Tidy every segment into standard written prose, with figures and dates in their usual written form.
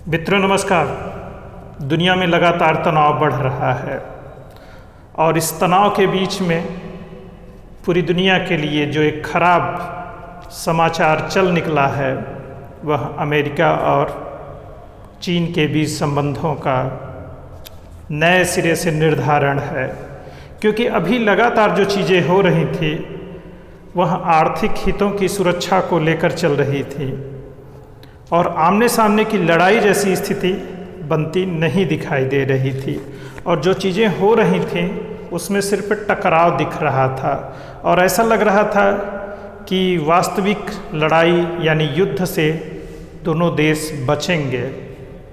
मित्रों नमस्कार। दुनिया में लगातार तनाव बढ़ रहा है और इस तनाव के बीच में पूरी दुनिया के लिए जो एक खराब समाचार चल निकला है वह अमेरिका और चीन के बीच संबंधों का नए सिरे से निर्धारण है। क्योंकि अभी लगातार जो चीज़ें हो रही थी वह आर्थिक हितों की सुरक्षा को लेकर चल रही थी और आमने सामने की लड़ाई जैसी स्थिति बनती नहीं दिखाई दे रही थी और जो चीज़ें हो रही थीं उसमें सिर्फ टकराव दिख रहा था और ऐसा लग रहा था कि वास्तविक लड़ाई यानी युद्ध से दोनों देश बचेंगे।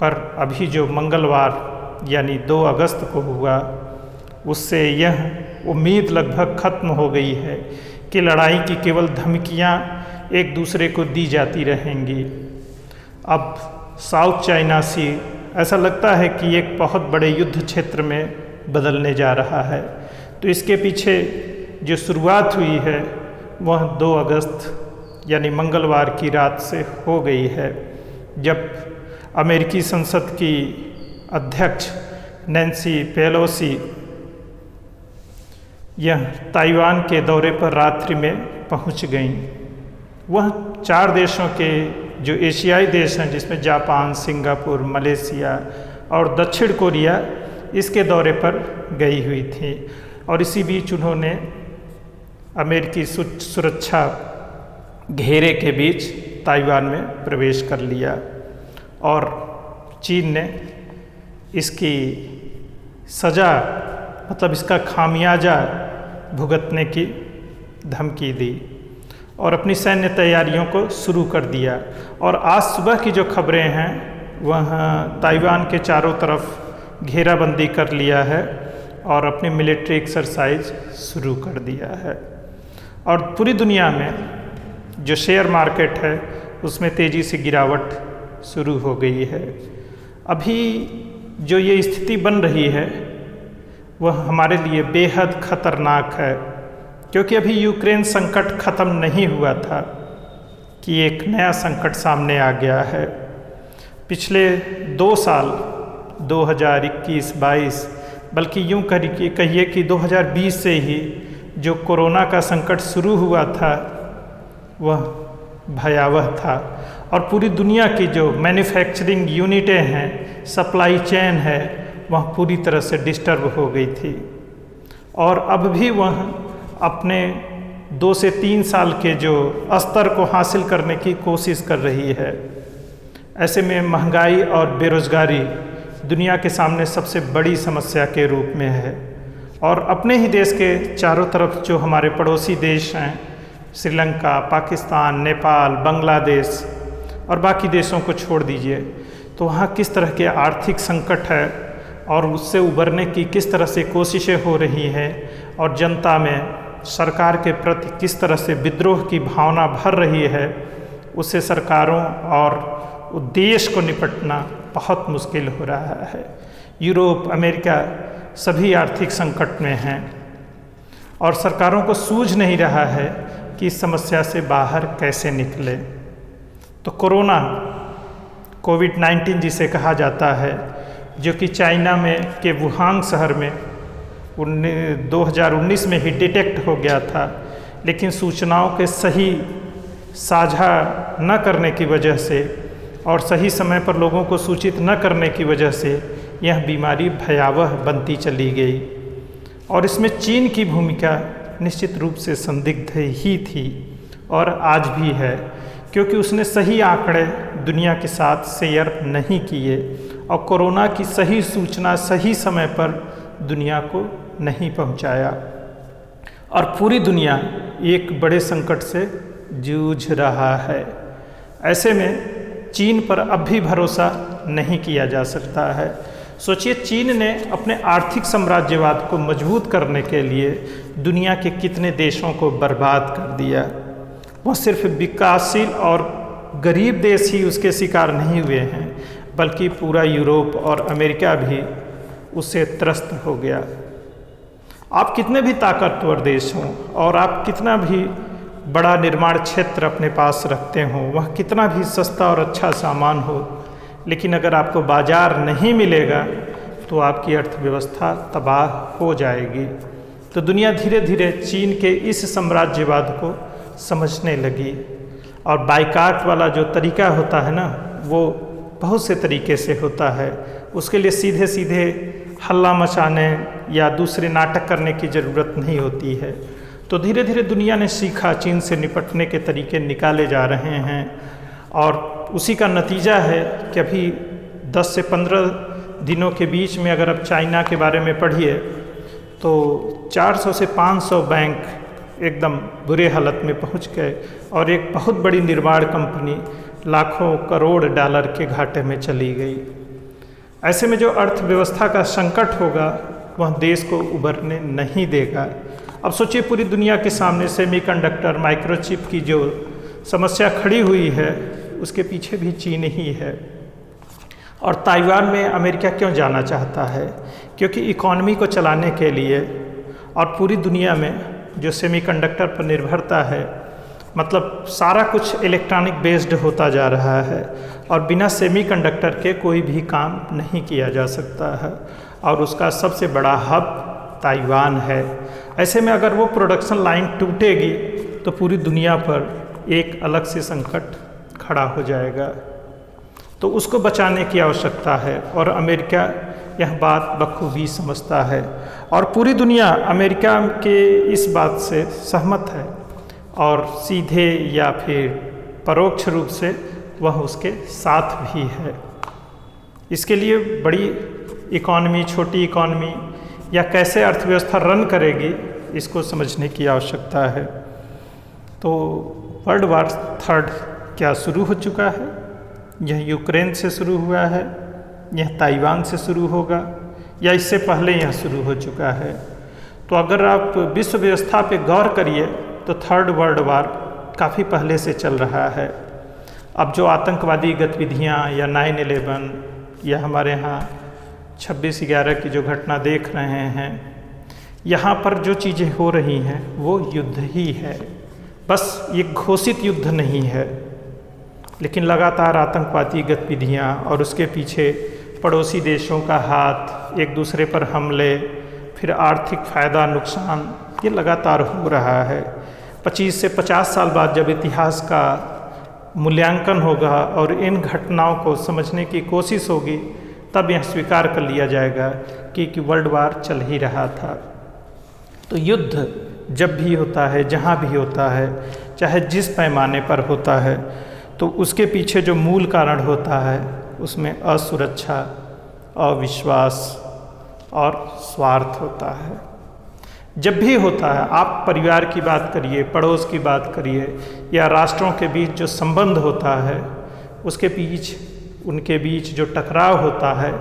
पर अभी जो मंगलवार यानी 2 अगस्त को हुआ उससे यह उम्मीद लगभग ख़त्म हो गई है कि लड़ाई की केवल धमकियां एक दूसरे को दी जाती रहेंगी। अब साउथ चाइना सी ऐसा लगता है कि एक बहुत बड़े युद्ध क्षेत्र में बदलने जा रहा है। तो इसके पीछे जो शुरुआत हुई है वह 2 अगस्त यानी मंगलवार की रात से हो गई है, जब अमेरिकी संसद की अध्यक्ष नैन्सी पेलोसी यह ताइवान के दौरे पर रात्रि में पहुंच गईं। वह 4 देशों के जो एशियाई देश हैं जिसमें जापान, सिंगापुर, मलेशिया और दक्षिण कोरिया इसके दौरे पर गई हुई थी और इसी बीच उन्होंने अमेरिकी सुरक्षा घेरे के बीच ताइवान में प्रवेश कर लिया और चीन ने इसकी सज़ा मतलब इसका खामियाजा भुगतने की धमकी दी और अपनी सैन्य तैयारियों को शुरू कर दिया। और आज सुबह की जो खबरें हैं वह ताइवान के चारों तरफ घेराबंदी कर लिया है और अपनी मिलिट्री एक्सरसाइज शुरू कर दिया है। और पूरी दुनिया में जो शेयर मार्केट है उसमें तेज़ी से गिरावट शुरू हो गई है। अभी जो ये स्थिति बन रही है वह हमारे लिए बेहद खतरनाक है, क्योंकि अभी यूक्रेन संकट ख़त्म नहीं हुआ था कि एक नया संकट सामने आ गया है। पिछले 2 साल 2021-22 बल्कि यूँ कहिए कि 2020 से ही जो कोरोना का संकट शुरू हुआ था वह भयावह था और पूरी दुनिया की जो मैन्युफैक्चरिंग यूनिटें हैं, सप्लाई चेन है, वह पूरी तरह से डिस्टर्ब हो गई थी और अब भी वह अपने 2 से 3 साल के जो स्तर को हासिल करने की कोशिश कर रही है। ऐसे में महंगाई और बेरोज़गारी दुनिया के सामने सबसे बड़ी समस्या के रूप में है और अपने ही देश के चारों तरफ जो हमारे पड़ोसी देश हैं, श्रीलंका, पाकिस्तान, नेपाल, बांग्लादेश और बाकी देशों को छोड़ दीजिए, तो वहाँ किस तरह के आर्थिक संकट है और उससे उबरने की किस तरह से कोशिशें हो रही हैं और जनता में सरकार के प्रति किस तरह से विद्रोह की भावना भर रही है, उससे सरकारों और देश को निपटना बहुत मुश्किल हो रहा है। यूरोप, अमेरिका सभी आर्थिक संकट में हैं और सरकारों को सूझ नहीं रहा है कि इस समस्या से बाहर कैसे निकले। तो कोरोना कोविड-19 जिसे कहा जाता है, जो कि चाइना में के वुहान शहर में 2019 में ही डिटेक्ट हो गया था, लेकिन सूचनाओं के सही साझा न करने की वजह से और सही समय पर लोगों को सूचित न करने की वजह से यह बीमारी भयावह बनती चली गई और इसमें चीन की भूमिका निश्चित रूप से संदिग्ध ही थी और आज भी है, क्योंकि उसने सही आंकड़े दुनिया के साथ शेयर नहीं किए और कोरोना की सही सूचना सही समय पर दुनिया को नहीं पहुंचाया और पूरी दुनिया एक बड़े संकट से जूझ रहा है। ऐसे में चीन पर अब भी भरोसा नहीं किया जा सकता है। सोचिए, चीन ने अपने आर्थिक साम्राज्यवाद को मजबूत करने के लिए दुनिया के कितने देशों को बर्बाद कर दिया। वह सिर्फ विकासशील और गरीब देश ही उसके शिकार नहीं हुए हैं, बल्कि पूरा यूरोप और अमेरिका भी उससे त्रस्त हो गया। आप कितने भी ताकतवर देश हों और आप कितना भी बड़ा निर्माण क्षेत्र अपने पास रखते हों, वह कितना भी सस्ता और अच्छा सामान हो, लेकिन अगर आपको बाज़ार नहीं मिलेगा तो आपकी अर्थव्यवस्था तबाह हो जाएगी। तो दुनिया धीरे धीरे चीन के इस साम्राज्यवाद को समझने लगी। और बाइकाट वाला जो तरीका होता है ना, वो बहुत से तरीके से होता है। उसके लिए सीधे सीधे हल्ला मचाने या दूसरे नाटक करने की ज़रूरत नहीं होती है। तो धीरे धीरे दुनिया ने सीखा, चीन से निपटने के तरीके निकाले जा रहे हैं। और उसी का नतीजा है कि अभी 10 से 15 दिनों के बीच में अगर आप चाइना के बारे में पढ़िए तो 400 से 500 बैंक एकदम बुरे हालत में पहुंच गए और एक बहुत बड़ी निर्माण कंपनी लाखों करोड़ डॉलर के घाटे में चली गई। ऐसे में जो अर्थव्यवस्था का संकट होगा वह देश को उभरने नहीं देगा। अब सोचिए, पूरी दुनिया के सामने सेमीकंडक्टर माइक्रोचिप की जो समस्या खड़ी हुई है उसके पीछे भी चीन ही है। और ताइवान में अमेरिका क्यों जाना चाहता है? क्योंकि इकॉनमी को चलाने के लिए और पूरी दुनिया में जो सेमीकंडक्टर पर निर्भरता है, मतलब सारा कुछ इलेक्ट्रॉनिक बेस्ड होता जा रहा है और बिना सेमीकंडक्टर के कोई भी काम नहीं किया जा सकता है। और उसका सबसे बड़ा हब ताइवान है। ऐसे में अगर वो प्रोडक्शन लाइन टूटेगी तो पूरी दुनिया पर एक अलग से संकट खड़ा हो जाएगा। तो उसको बचाने की आवश्यकता है और अमेरिका यह बात बखूबी समझता है और पूरी दुनिया अमेरिका के इस बात से सहमत है और सीधे या फिर परोक्ष रूप से वह उसके साथ भी है। इसके लिए बड़ी इकॉनमी, छोटी इकॉनमी या कैसे अर्थव्यवस्था रन करेगी, इसको समझने की आवश्यकता है। तो वर्ल्ड वार 3 क्या शुरू हो चुका है? यह यूक्रेन से शुरू हुआ है, यह ताइवान से शुरू होगा या इससे पहले यह शुरू हो चुका है? तो अगर आप विश्व व्यवस्था पे गौर करिए तो 3rd वर्ल्ड वार काफ़ी पहले से चल रहा है। अब जो आतंकवादी गतिविधियाँ या 9/11 या हमारे यहाँ 26/11 की जो घटना देख रहे हैं, यहाँ पर जो चीज़ें हो रही हैं वो युद्ध ही है। बस ये घोषित युद्ध नहीं है, लेकिन लगातार आतंकवादी गतिविधियाँ और उसके पीछे पड़ोसी देशों का हाथ, एक दूसरे पर हमले, फिर आर्थिक फ़ायदा नुकसान, ये लगातार हो रहा है। 25 से 50 साल बाद जब इतिहास का मूल्यांकन होगा और इन घटनाओं को समझने की कोशिश होगी, तब यह स्वीकार कर लिया जाएगा कि वर्ल्ड वार चल ही रहा था। तो युद्ध जब भी होता है, जहाँ भी होता है, चाहे जिस पैमाने पर होता है, तो उसके पीछे जो मूल कारण होता है उसमें असुरक्षा, अविश्वास और स्वार्थ होता है। जब भी होता है, आप परिवार की बात करिए, पड़ोस की बात करिए या राष्ट्रों के बीच जो संबंध होता है उनके बीच जो टकराव होता है,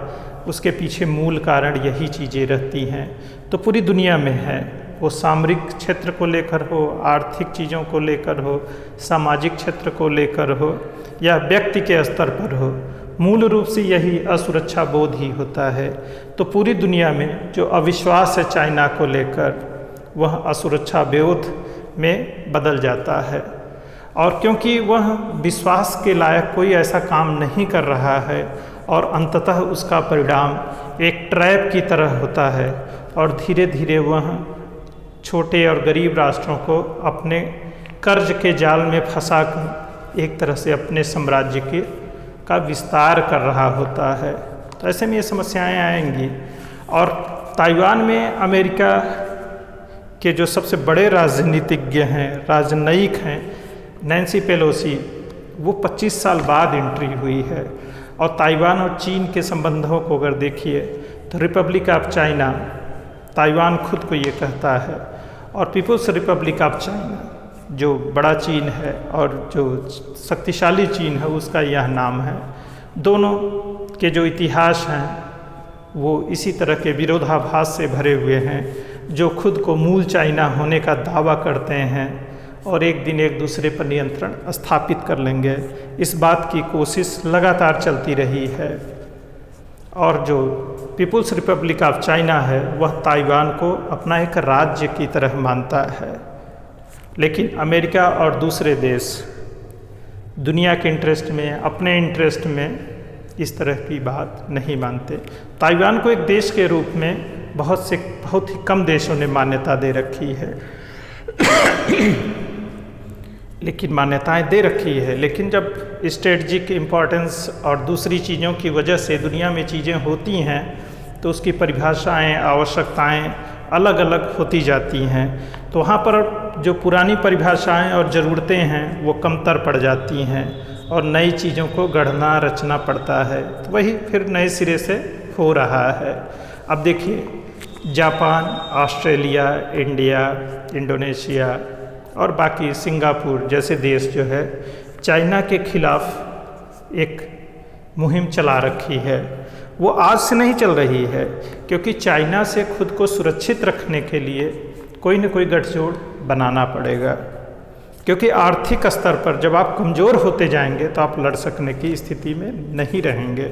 उसके पीछे मूल कारण यही चीज़ें रहती हैं। तो पूरी दुनिया में है, वो सामरिक क्षेत्र को लेकर हो, आर्थिक चीज़ों को लेकर हो, सामाजिक क्षेत्र को लेकर हो या व्यक्ति के स्तर पर हो, मूल रूप से यही असुरक्षा बोध ही होता है। तो पूरी दुनिया में जो अविश्वास है चाइना को लेकर, वह असुरक्षा बोध में बदल जाता है। और क्योंकि वह विश्वास के लायक कोई ऐसा काम नहीं कर रहा है और अंततः उसका परिणाम एक ट्रैप की तरह होता है और धीरे धीरे वह छोटे और गरीब राष्ट्रों को अपने कर्ज के जाल में फंसाकर एक तरह से अपने साम्राज्य का विस्तार कर रहा होता है। तो ऐसे में ये समस्याएं आएंगी। और ताइवान में अमेरिका के जो सबसे बड़े राजनीतिज्ञ हैं, राजनयिक हैं, नैन्सी पेलोसी, वो 25 साल बाद एंट्री हुई है। और ताइवान और चीन के संबंधों को अगर देखिए तो रिपब्लिक ऑफ चाइना, ताइवान खुद को ये कहता है, और पीपुल्स रिपब्लिक ऑफ चाइना जो बड़ा चीन है और जो शक्तिशाली चीन है उसका यह नाम है। दोनों के जो इतिहास हैं वो इसी तरह के विरोधाभास से भरे हुए हैं, जो खुद को मूल चाइना होने का दावा करते हैं और एक दिन एक दूसरे पर नियंत्रण स्थापित कर लेंगे। इस बात की कोशिश लगातार चलती रही है। और जो पीपुल्स रिपब्लिक ऑफ चाइना है वह ताइवान को अपना एक राज्य की तरह मानता है। लेकिन अमेरिका और दूसरे देश दुनिया के इंटरेस्ट में, अपने इंटरेस्ट में इस तरह की बात नहीं मानते। ताइवान को एक देश के रूप में बहुत ही कम देशों ने मान्यता दे रखी है लेकिन मान्यताएं दे रखी है, लेकिन जब स्ट्रेटजिक इम्पोर्टेंस और दूसरी चीज़ों की वजह से दुनिया में चीज़ें होती हैं तो उसकी परिभाषाएं, आवश्यकताएं अलग अलग होती जाती हैं। तो वहाँ पर जो पुरानी परिभाषाएं और ज़रूरतें हैं वो कमतर पड़ जाती हैं और नई चीज़ों को गढ़ना रचना पड़ता है। तो वही फिर नए सिरे से हो रहा है। अब देखिए जापान, ऑस्ट्रेलिया, इंडिया, इंडोनेशिया और बाकी सिंगापुर जैसे देश जो है चाइना के खिलाफ एक मुहिम चला रखी है। वो आज से नहीं चल रही है, क्योंकि चाइना से खुद को सुरक्षित रखने के लिए कोई न कोई गठजोड़ बनाना पड़ेगा, क्योंकि आर्थिक स्तर पर जब आप कमज़ोर होते जाएंगे तो आप लड़ सकने की स्थिति में नहीं रहेंगे।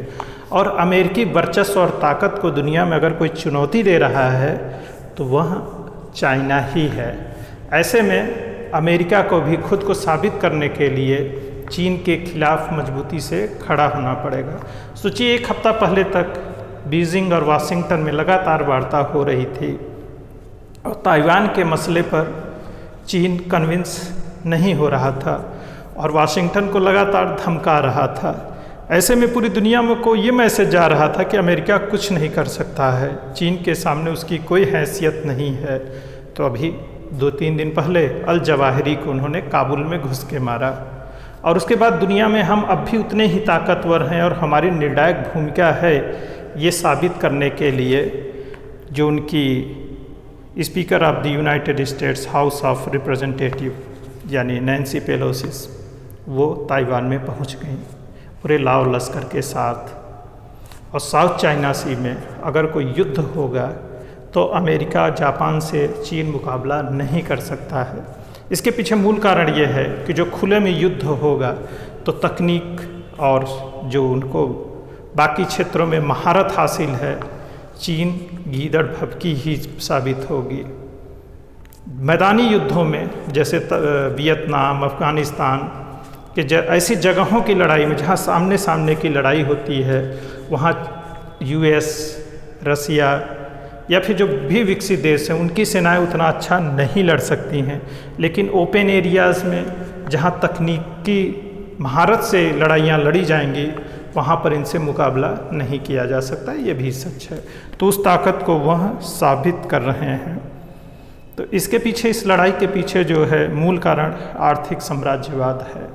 और अमेरिकी वर्चस्व और ताकत को दुनिया में अगर कोई चुनौती दे रहा है तो वह चाइना ही है। ऐसे में अमेरिका को भी खुद को साबित करने के लिए चीन के खिलाफ मजबूती से खड़ा होना पड़ेगा। सोचिए, एक हफ्ता पहले तक बीजिंग और वाशिंगटन में लगातार वार्ता हो रही थी और ताइवान के मसले पर चीन कन्विंस नहीं हो रहा था और वाशिंगटन को लगातार धमका रहा था। ऐसे में पूरी दुनिया में को ये मैसेज जा रहा था कि अमेरिका कुछ नहीं कर सकता है, चीन के सामने उसकी कोई हैसियत नहीं है। तो अभी 2-3 दिन पहले अल जवाहिरी को उन्होंने काबुल में घुस के मारा और उसके बाद दुनिया में हम अब भी उतने ही ताकतवर हैं और हमारी निर्णायक भूमिका है ये साबित करने के लिए जो उनकी speaker of the United states house of representative यानी नैन्सी पेलोसी वो ताइवान में पहुंच गई पूरे लाव लश्कर के साथ। और साउथ चाइना सी में अगर कोई युद्ध होगा तो अमेरिका, जापान से चीन मुकाबला नहीं कर सकता है। इसके पीछे मूल कारण ये है कि जो खुले में युद्ध होगा तो तकनीक और जो उनको बाकी क्षेत्रों में महारत हासिल है, चीन गीदड़ भभकी ही साबित होगी। मैदानी युद्धों में जैसे वियतनाम, अफ़गानिस्तान के ऐसी जगहों की लड़ाई में जहाँ सामने सामने की लड़ाई होती है, वहाँ यूएस, रसिया या फिर जो भी विकसित देश हैं उनकी सेनाएं उतना अच्छा नहीं लड़ सकती हैं। लेकिन ओपन एरियाज़ में जहाँ तकनीकी महारत से लड़ाइयाँ लड़ी जाएंगी वहाँ पर इनसे मुकाबला नहीं किया जा सकता, ये भी सच है। तो उस ताकत को वह साबित कर रहे हैं। तो इसके पीछे, इस लड़ाई के पीछे जो है मूल कारण आर्थिक साम्राज्यवाद है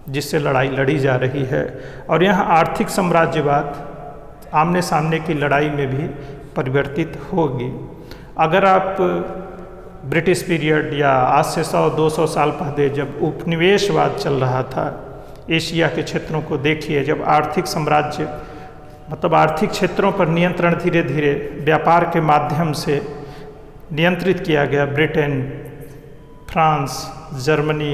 जिससे लड़ाई लड़ी जा रही है। और यह आर्थिक साम्राज्यवाद आमने सामने की लड़ाई में भी परिवर्तित होगी। अगर आप ब्रिटिश पीरियड या आज से 100-200 साल पहले जब उपनिवेशवाद चल रहा था, एशिया के क्षेत्रों को देखिए, जब आर्थिक साम्राज्य मतलब आर्थिक क्षेत्रों पर नियंत्रण धीरे धीरे व्यापार के माध्यम से नियंत्रित किया गया। ब्रिटेन, फ्रांस, जर्मनी,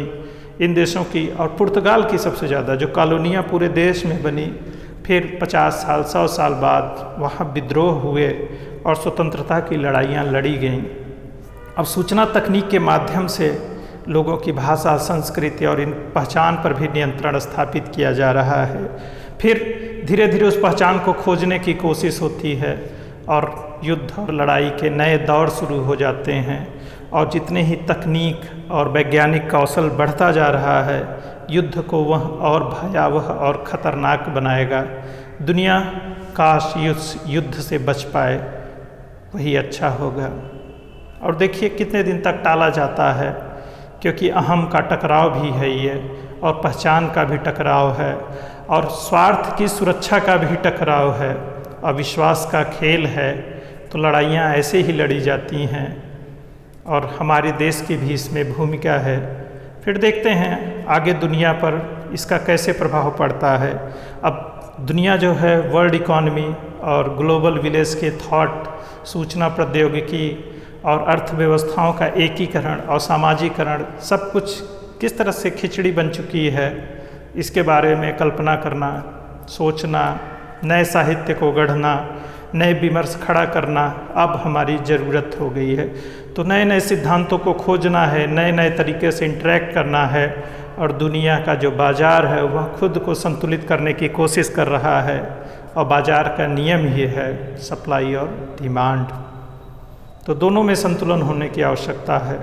इन देशों की और पुर्तगाल की सबसे ज़्यादा जो कॉलोनियाँ पूरे देश में बनी, फिर 50 साल 100 साल बाद वहाँ विद्रोह हुए और स्वतंत्रता की लड़ाइयाँ लड़ी गईं। अब सूचना तकनीक के माध्यम से लोगों की भाषा, संस्कृति और इन पहचान पर भी नियंत्रण स्थापित किया जा रहा है। फिर धीरे धीरे उस पहचान को खोजने की कोशिश होती है और युद्ध और लड़ाई के नए दौर शुरू हो जाते हैं। और जितने ही तकनीक और वैज्ञानिक कौशल बढ़ता जा रहा है, युद्ध को वह और भयावह और ख़तरनाक बनाएगा। दुनिया काश युद्ध से बच पाए, वही अच्छा होगा। और देखिए कितने दिन तक टाला जाता है, क्योंकि अहम का टकराव भी है ये, और पहचान का भी टकराव है, और स्वार्थ की सुरक्षा का भी टकराव है, अविश्वास का खेल है। तो लड़ाइयाँ ऐसे ही लड़ी जाती हैं और हमारे देश की भी इसमें भूमिका है। फिर देखते हैं आगे दुनिया पर इसका कैसे प्रभाव पड़ता है। अब दुनिया जो है वर्ल्ड इकॉनमी और ग्लोबल विलेज के थॉट, सूचना प्रौद्योगिकी और अर्थव्यवस्थाओं का एकीकरण और सामाजिकरण सब कुछ किस तरह से खिचड़ी बन चुकी है, इसके बारे में कल्पना करना, सोचना, नए साहित्य को गढ़ना, नए विमर्श खड़ा करना अब हमारी ज़रूरत हो गई है। तो नए नए सिद्धांतों को खोजना है, नए नए तरीके से इंटरेक्ट करना है और दुनिया का जो बाज़ार है वह खुद को संतुलित करने की कोशिश कर रहा है, और बाज़ार का नियम ही है सप्लाई और डिमांड। तो दोनों में संतुलन होने की आवश्यकता है।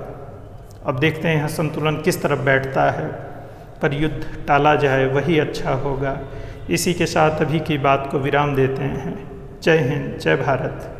अब देखते हैं संतुलन किस तरफ बैठता है, पर युद्ध टाला जाए वही अच्छा होगा। इसी के साथ अभी की बात को विराम देते हैं। जय हिंद, जय भारत।